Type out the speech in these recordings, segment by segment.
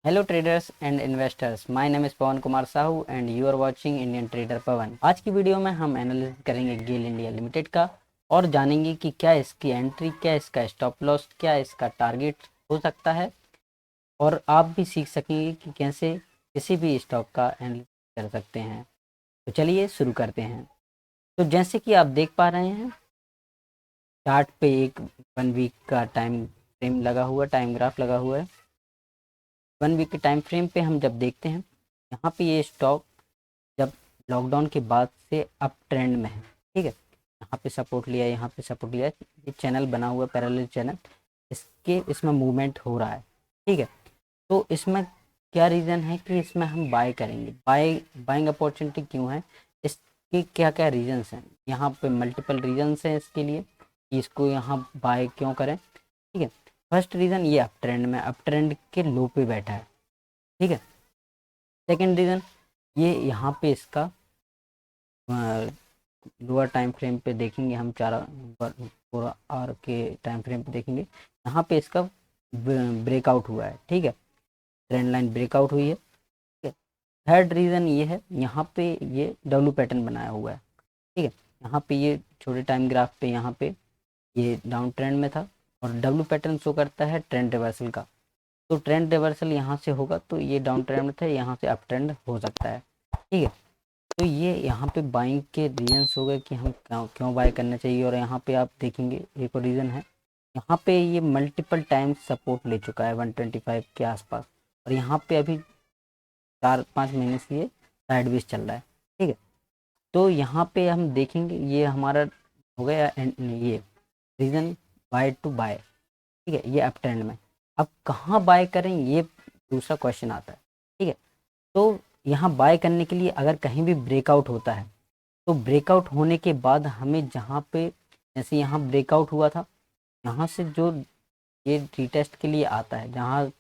Hello traders and investors, my name is Pavan Kumar Sahu and you are watching Indian trader Pavan. आज की video में हम analysis करेंगे गेल इंडिया लिमिटेड का और जानेंगे कि क्या इसकी एंट्री, क्या इसका स्टॉप लॉस, क्या इसका टारगेट हो सकता है और आप भी सीख सकेंगे कि कैसे किसी भी स्टॉक का एनालिसिस कर सकते हैं। तो चलिए शुरू करते हैं। तो जैसे कि आप देख पा रहे हैं, चार्ट पे एक 1 वीक का टाइम फ्रेम लगा हुआ, टाइम ग्राफ लगा हुआ है। 1 वीक के टाइम फ्रेम पे हम जब देखते हैं, यहाँ पे ये स्टॉक जब लॉकडाउन के बाद से अप ट्रेंड में है, ठीक है। यहाँ पे सपोर्ट लिया, यहाँ पे सपोर्ट लिया, ये चैनल बना हुआ है, पैरेलल चैनल, इसमें मूवमेंट हो रहा है, ठीक है। तो इसमें क्या रीज़न है कि इसमें हम बाय करेंगे, बाइंग अपॉर्चुनिटी क्यों है, इसके क्या क्या रीजंस हैं। यहाँ पे मल्टीपल रीजंस हैं इसके लिए कि इसको यहाँ बाय क्यों करें, ठीक है। फर्स्ट रीज़न, ये अप ट्रेंड के लो पे बैठा है, ठीक है। सेकेंड रीज़न, ये यहाँ पे इसका लोअर टाइम फ्रेम पे देखेंगे हम, 4 आवर के टाइम फ्रेम पे देखेंगे, यहाँ पे इसका ब्रेकआउट हुआ है, ठीक है। ट्रेंड लाइन ब्रेकआउट हुई है, ठीक है। थर्ड रीज़न ये है, यहाँ पे ये डब्लू पैटर्न बनाया हुआ है, ठीक है। यहाँ पे ये छोटे टाइम ग्राफ पे यहाँ पे ये डाउन ट्रेंड में था और डब्लू पैटर्न शो करता है ट्रेंड रिवर्सल का। तो ट्रेंड रिवर्सल यहाँ से होगा तो ये डाउन ट्रेंड में था, यहाँ से अप ट्रेंड हो सकता है, ठीक है। तो ये यहाँ पे बाइंग के रीजंस हो गए कि हम क्यों बाय करना चाहिए। और यहाँ पे आप देखेंगे एक और रीज़न है, यहाँ पे ये मल्टीपल टाइम्स सपोर्ट ले चुका है 125 के आसपास और यहाँ पे अभी 4-5 महीने से ये साइडवेज चल रहा है, ठीक है। तो यहाँ पे हम देखेंगे ये हमारा हो गया ये रीज़न बाय टू बाय, ठीक है, ये अप ट्रेंड में। अब कहाँ बाय करें, ये दूसरा क्वेश्चन आता है, ठीक है। तो यहाँ बाय करने के लिए अगर कहीं भी ब्रेकआउट होता है तो ब्रेकआउट होने के बाद हमें जहाँ पे, जैसे यहाँ ब्रेकआउट हुआ था, यहाँ से जो ये रीटेस्ट के लिए आता है, जहाँ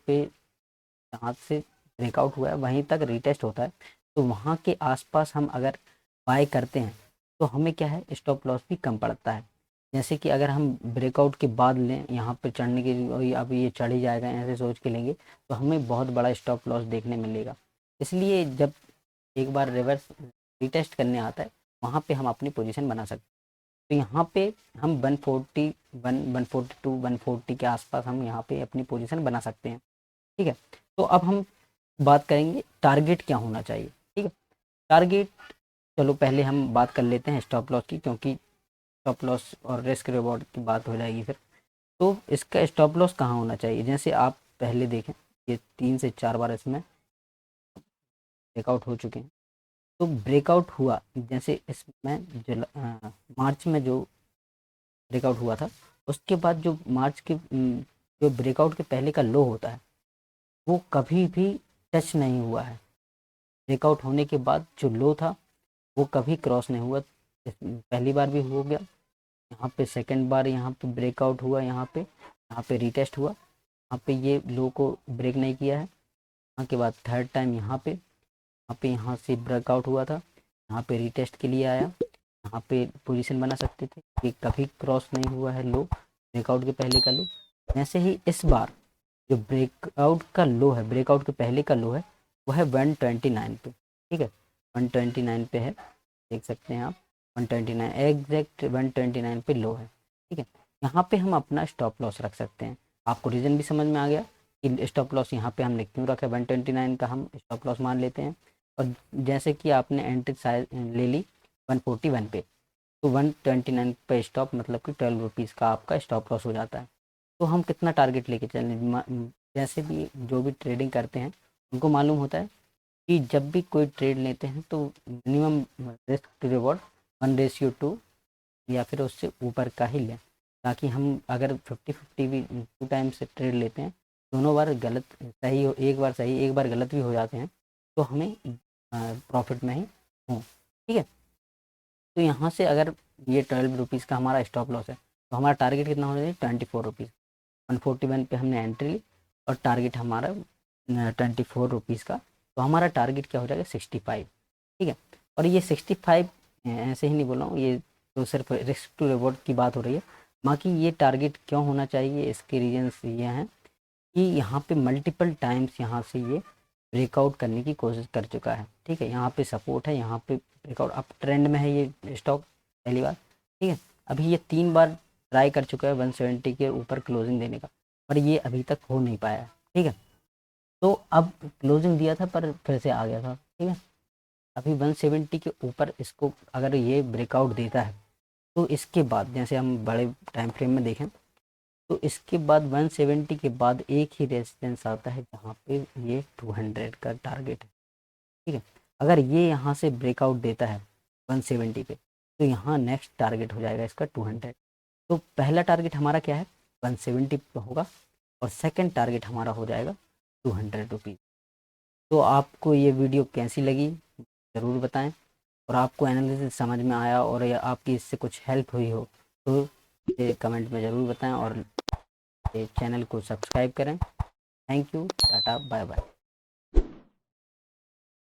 से ब्रेकआउट हुआ है वहीं तक रीटेस्ट होता है, तो वहाँ के आसपास हम अगर बाय करते हैं तो हमें क्या है, स्टॉप लॉस भी कम पड़ता है। जैसे कि अगर हम ब्रेकआउट के बाद लें, यहाँ पे चढ़ने के अब ये चढ़ ही जाएगा ऐसे सोच के लेंगे तो हमें बहुत बड़ा स्टॉप लॉस देखने मिलेगा। इसलिए जब एक बार रिवर्स रीटेस्ट करने आता है वहाँ पे हम अपनी पोजीशन बना सकते हैं। तो यहाँ पे हम 141, 142, 140 के आसपास हम यहाँ पे अपनी पोजीशन बना सकते हैं, ठीक है। तो अब हम बात करेंगे टारगेट क्या होना चाहिए, ठीक है। टारगेट, चलो पहले हम बात कर लेते हैं स्टॉप लॉस की, क्योंकि स्टॉप लॉस और रिस्क रिवॉर्ड की बात हो जाएगी फिर। तो इसका स्टॉप लॉस कहाँ होना चाहिए, जैसे आप पहले देखें ये 3 से 4 बार इसमें ब्रेकआउट हो चुके हैं। तो ब्रेकआउट हुआ, जैसे इसमें मार्च में जो ब्रेकआउट हुआ था, उसके बाद जो मार्च के जो ब्रेकआउट के पहले का लो होता है वो कभी भी टच नहीं हुआ है। ब्रेकआउट होने के बाद जो लो था वो कभी क्रॉस नहीं हुआ। पहली बार भी हो गया, यहाँ पे सेकंड बार यहाँ पे ब्रेकआउट हुआ, यहाँ पे रीटेस्ट हुआ, यहाँ पे ये लो को ब्रेक नहीं किया है। यहाँ के बाद थर्ड टाइम यहाँ से ब्रेकआउट हुआ था, यहाँ पे रीटेस्ट के लिए आया, यहाँ पे पोजीशन बना सकते थे। ये कभी क्रॉस नहीं हुआ है लो, ब्रेकआउट के पहले का लो। जैसे ही इस बार जो ब्रेकआउट का लो है, ब्रेकआउट के पहले का लो है, वो है 129 पे, ठीक है। 129 पे है, देख सकते हैं आप, 129 एग्जैक्ट 129 पे लो है, ठीक है। यहाँ पे हम अपना स्टॉप लॉस रख सकते हैं। आपको रीज़न भी समझ में आ गया कि स्टॉप लॉस यहाँ पे हमने क्यों रखा है, 129 का हम स्टॉप लॉस मान लेते हैं। और जैसे कि आपने एंट्री साइज ले ली 141 पे, तो 129 पे स्टॉप, मतलब कि 12 रुपीज़ का आपका स्टॉप लॉस हो जाता है। तो हम कितना टारगेट लेके चलें, जैसे भी जो भी ट्रेडिंग करते हैं उनको मालूम होता है कि जब भी कोई ट्रेड लेते हैं तो मिनिमम रिस्क टू रिवॉर्ड 1:2 या फिर उससे ऊपर का ही लें, ताकि हम अगर 50-50 भी 2 टाइम से ट्रेड लेते हैं, दोनों बार गलत सही हो, एक बार सही एक बार गलत भी हो जाते हैं, तो हमें प्रॉफिट में ही हों, ठीक है। तो यहाँ से अगर ये 12 रुपीज़ का हमारा स्टॉप लॉस है तो हमारा टारगेट कितना होना चाहिए, 24 रुपीज़। 141 पे हमने एंट्री ली और टारगेट हमारा 24 रुपीज़ का, तो हमारा टारगेट क्या हो जाएगा, 65, ठीक है। और ये 65 ऐसे ही नहीं बोल रहा हूँ, ये तो सिर्फ रिस्क टू रिवॉर्ड की बात हो रही है। बाकी ये टारगेट क्यों होना चाहिए, इसके रीजन्स ये हैं कि यहाँ पे मल्टीपल टाइम्स यहाँ से ये ब्रेकआउट करने की कोशिश कर चुका है। ठीक है, यहाँ पे सपोर्ट है, यहाँ पे ब्रेकआउट, अब ट्रेंड में है ये स्टॉक पहली बार। ठीक है, अभी ये 3 बार ट्राई कर चुका है 170 के ऊपर क्लोजिंग देने का, पर ये अभी तक हो नहीं पाया है। ठीक है, तो अब क्लोजिंग दिया था पर फिर से आ गया था। ठीक है, अभी 170 के ऊपर इसको अगर ये ब्रेकआउट देता है तो इसके बाद जैसे हम बड़े टाइम फ्रेम में देखें तो इसके बाद 170 के बाद एक ही रेजिस्टेंस आता है जहाँ पे ये 200 का टारगेट है। ठीक है, अगर ये यहाँ से ब्रेकआउट देता है 170 पे तो यहाँ नेक्स्ट टारगेट हो जाएगा इसका 200। तो पहला टारगेट हमारा क्या है 170 पे होगा और सेकंड टारगेट हमारा हो जाएगा 200 रुपीज़। तो आपको ये वीडियो कैसी लगी ज़रूर बताएं, और आपको एनालिसिस समझ में आया और या आपकी इससे कुछ हेल्प हुई हो तो ये कमेंट में ज़रूर बताएं और ये चैनल को सब्सक्राइब करें। Thank you, tata, bye bye.